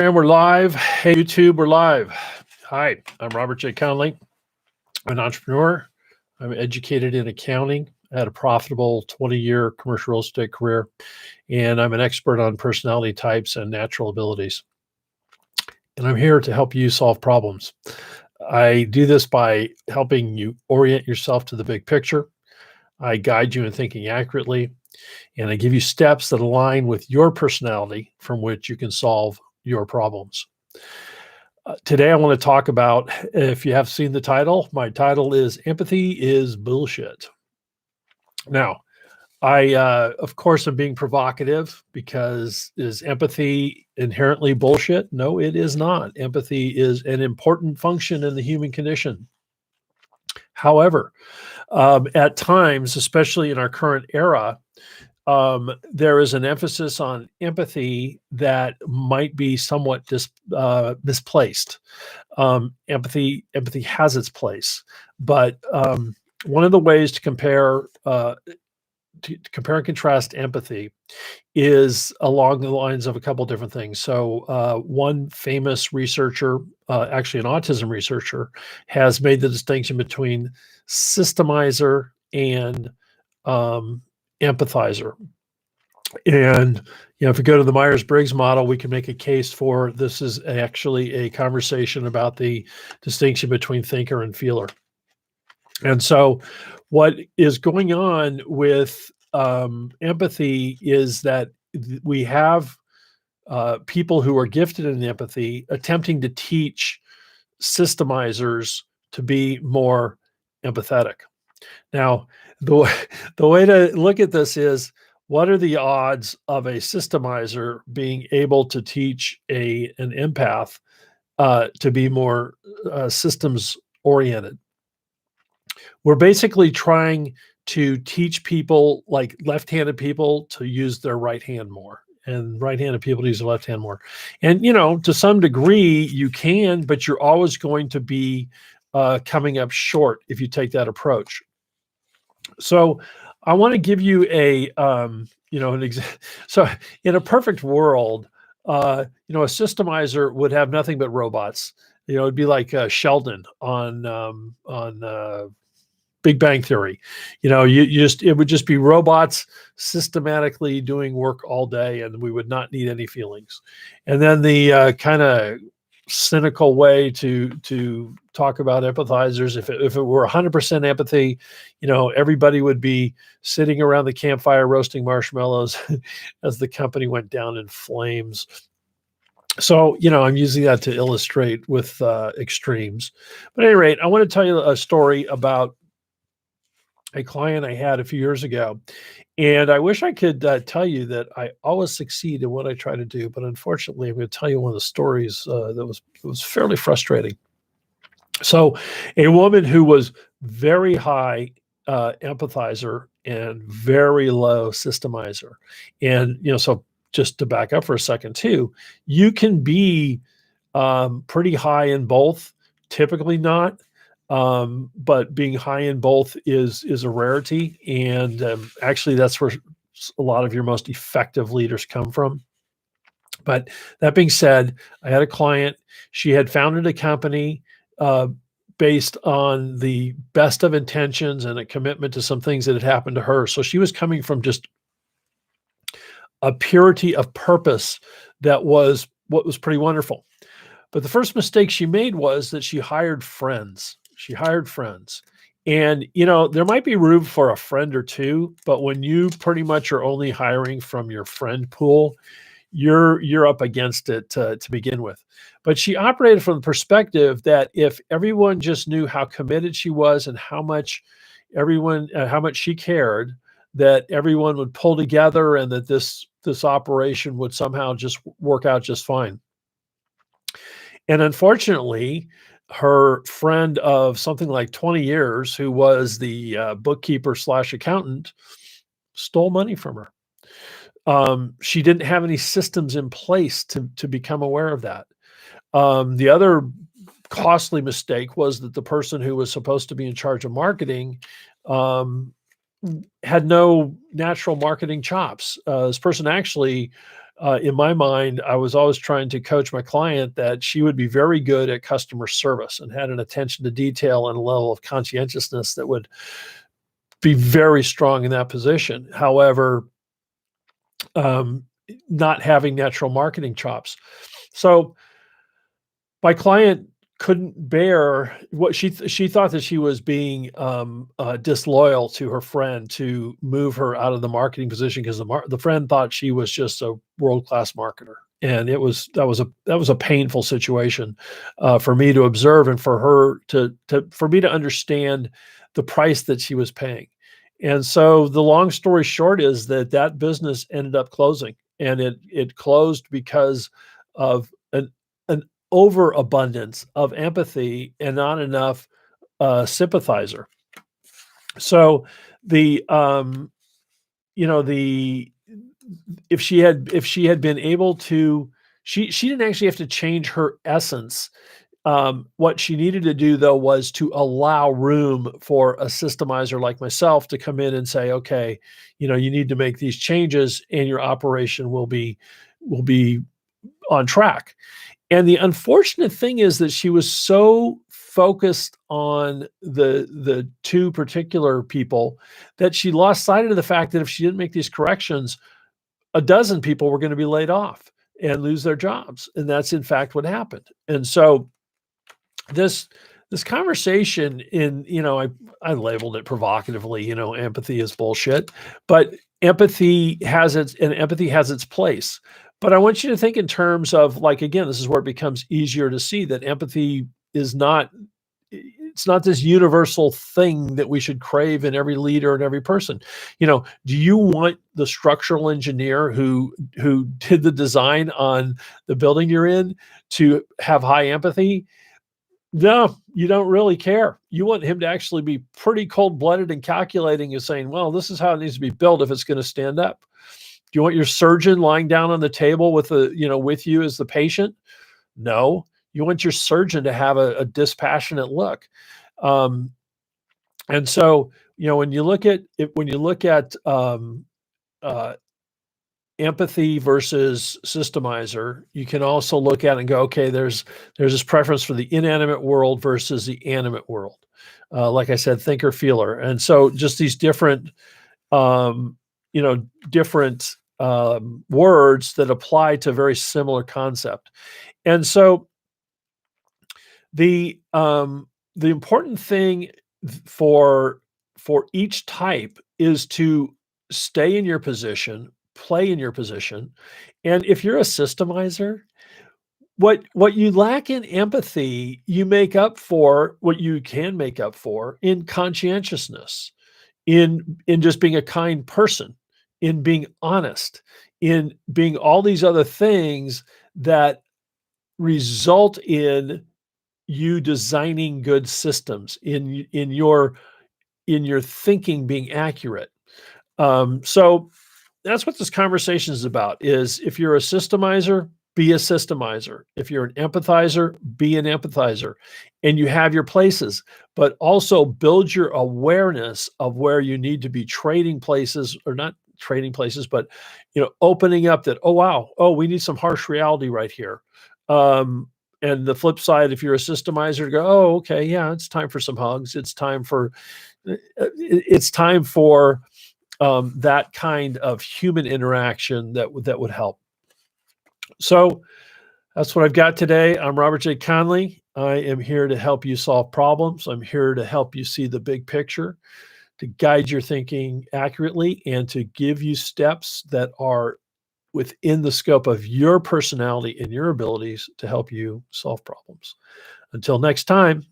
And we're live. Hey, YouTube, we're live. Hi, I'm Robert J. Conley. I'm an entrepreneur. I'm educated in accounting. I had a profitable 20-year commercial real estate career, and I'm an expert on personality types and natural abilities. And I'm here to help you solve problems. I do this by helping you orient yourself to the big picture. I guide you in thinking accurately, and I give you steps that align with your personality from which you can solve your problems. Today, I want to talk about, if you have seen the title, my title is Empathy is Bullshit. Now, of course, am being provocative because is empathy inherently bullshit? No, it is not. Empathy is an important function in the human condition. However, at times, especially in our current era, there is an emphasis on empathy that might be somewhat misplaced. Empathy has its place, but one of the ways to compare and contrast empathy is along the lines of a couple different things. So one famous researcher, actually an autism researcher, has made the distinction between systemizer and empathizer. And if we go to the Myers-Briggs model, we can make a case for this is actually a conversation about the distinction between thinker and feeler. And so what is going on with empathy is that we have people who are gifted in empathy attempting to teach systemizers to be more empathetic. Now, the way to look at this is, what are the odds of a systemizer being able to teach an empath to be more systems oriented? We're basically trying to teach people, like left-handed people, to use their right hand more, and right-handed people to use their left hand more. And, to some degree you can, but you're always going to be coming up short if you take that approach. So I want to give you so in a perfect world, a systemizer would have nothing but robots. It'd be like Sheldon on Big Bang Theory. It would just be robots systematically doing work all day, and we would not need any feelings. And then the kind of cynical way to talk about empathizers, if it were 100% empathy, everybody would be sitting around the campfire roasting marshmallows as the company went down in flames. So, I'm using that to illustrate with extremes. But at any rate, I want to tell you a story about a client I had a few years ago. And I wish I could tell you that I always succeed in what I try to do, but unfortunately, I'm going to tell you one of the stories that was fairly frustrating. So, a woman who was very high empathizer and very low systemizer, and so just to back up for a second too, you can be pretty high in both. Typically not. But being high in both is a rarity, and actually that's where a lot of your most effective leaders come from. But that being said, I had a client. She had founded a company based on the best of intentions and a commitment to some things that had happened to her. So she was coming from just a purity of purpose that was what was pretty wonderful. But the first mistake she made was that she hired friends. And, there might be room for a friend or two, but when you pretty much are only hiring from your friend pool, you're up against it to begin with. But she operated from the perspective that if everyone just knew how committed she was and how much she cared, that everyone would pull together and that this operation would somehow just work out just fine. And unfortunately, her friend of something like 20 years, who was the bookkeeper / accountant, stole money from her. She didn't have any systems in place to become aware of that. The other costly mistake was that the person who was supposed to be in charge of marketing had no natural marketing chops. This person actually in my mind, I was always trying to coach my client that she would be very good at customer service and had an attention to detail and a level of conscientiousness that would be very strong in that position. However, um, not having natural marketing chops. So my client couldn't bear what she thought that she was being disloyal to her friend to move her out of the marketing position because the friend thought she was just a world-class marketer, and that was a painful situation for me to observe and for her for me to understand the price that she was paying. And so the long story short is that that business ended up closing, and it closed because of an overabundance of empathy and not enough sympathizer. So the you know the if she had been able to, she didn't actually have to change her essence. What she needed to do though was to allow room for a systemizer like myself to come in and say, okay, you need to make these changes and your operation will be on track. And the unfortunate thing is that she was so focused on the two particular people that she lost sight of the fact that if she didn't make these corrections, a dozen people were going to be laid off and lose their jobs. And that's in fact what happened. And so this conversation I labeled it provocatively, empathy is bullshit, but empathy has its place. But I want you to think in terms of, like, again, this is where it becomes easier to see that empathy is not, it's not this universal thing that we should crave in every leader and every person. Do you want the structural engineer who did the design on the building you're in to have high empathy? No, you don't really care. You want him to actually be pretty cold-blooded and calculating and saying, well, this is how it needs to be built if it's going to stand up. Do you want your surgeon lying down on the table with with you as the patient? No, you want your surgeon to have a dispassionate look. And so, when you look at it, empathy versus systemizer, you can also look at it and go, okay, there's this preference for the inanimate world versus the animate world. Like I said, thinker, feeler. And so just these different, different words that apply to a very similar concept. And so the important thing for each type is to stay in your position, play in your position. And if you're a systemizer, what you lack in empathy, you make up for what you can make up for in conscientiousness, in just being a kind person, in being honest, in being all these other things that result in you designing good systems, in your thinking being accurate. So that's what this conversation is about, is if you're a systemizer, be a systemizer. If you're an empathizer, be an empathizer. And you have your places, but also build your awareness of where you need to be trading places, or not trading places, but opening up that, oh, wow, oh, we need some harsh reality right here. And the flip side, if you're a systemizer, to go, oh, okay, yeah, it's time for some hugs. It's time for that kind of human interaction that would help. So that's what I've got today. I'm Robert J. Conley. I am here to help you solve problems. I'm here to help you see the big picture, to guide your thinking accurately, and to give you steps that are within the scope of your personality and your abilities to help you solve problems. Until next time.